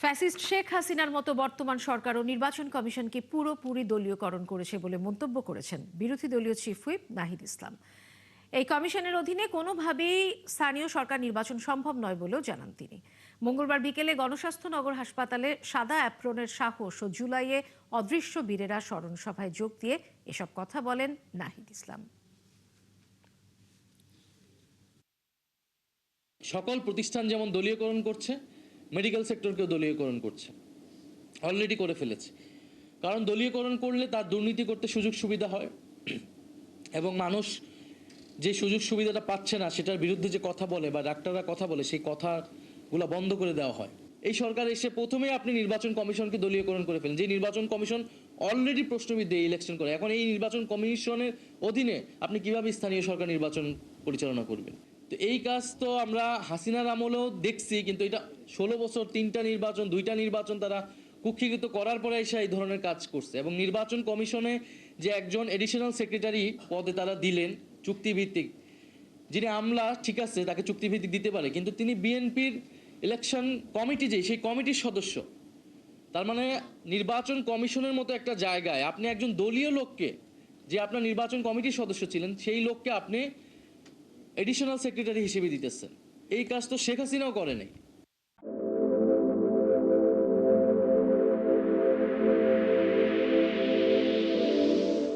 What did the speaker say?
Fascist Sheikh হাসিনার মতো বর্তমান সরকারও নির্বাচন কমিশনকে পুরোপুরি দলীয়করণ করেছে বলে মন্তব্য করেছেন বিরোধী দলীয় চিফ হুইপ নাহিদ ইসলাম। এই কমিশনের অধীনে কোনোভাবেই স্থানীয় সরকার নির্বাচন সম্ভব নয় বলেও জানান তিনি। মঙ্গলবার বিকেলে গণস্বাস্থ্য নগর হাসপাতালে সাদা অ্যাপ্রনের সাহস ও জুলাইয়ে অদৃশ্য বীরেরা স্মরণ সভায় যোগ দিয়ে এসব কথা বলেন নাহিদ ইসলাম। সকল প্রতিষ্ঠান যেমন দলীয়করণ করছে, মেডিকেল সেক্টরকেও দলীয়করণ করছে, অলরেডি করে ফেলেছে। কারণ দলীয়করণ করলে তার দুর্নীতি করতে সুযোগ সুবিধা হয় এবং মানুষ যে সুযোগ সুবিধাটা পাচ্ছে না সেটার বিরুদ্ধে যে কথা বলে বা ডাক্তাররা কথা বলে সেই কথাগুলো বন্ধ করে দেওয়া হয়। এই সরকার এসে প্রথমেই আপনি নির্বাচন কমিশনকে দলীয়করণ করে ফেলেন, যে নির্বাচন কমিশন অলরেডি প্রশ্নবিদ্ধ ইলেকশন করে। এখন এই নির্বাচন কমিশনের অধীনে আপনি কিভাবে স্থানীয় সরকার নির্বাচন পরিচালনা করবেন? তো এই কাজ তো আমরা হাসিনার আমলেও দেখছি, কিন্তু এটা 16 বছর 3টা নির্বাচন 2টা নির্বাচন তারা কুক্ষিগত করার পরে এসে এই ধরনের কাজ করছে। এবং নির্বাচন কমিশনে যে একজন এডিশনাল সেক্রেটারি পদে তারা দিলেন চুক্তিভিত্তিক, যিনি আমলা, ঠিক আছে তাকে চুক্তিভিত্তিক দিতে পারে, কিন্তু তিনি বিএনপির ইলেকশন কমিটি সেই কমিটির সদস্য। তার মানে নির্বাচন কমিশনের মতো একটা জায়গায় আপনি একজন দলীয় লোককে, যে আপনার নির্বাচন কমিটির সদস্য ছিলেন, সেই লোককে আপনি এডিশনাল সেক্রেটারি হিসেবে দিতেছেন। এই কাজ তো শেখ হাসিনাও করে নাই।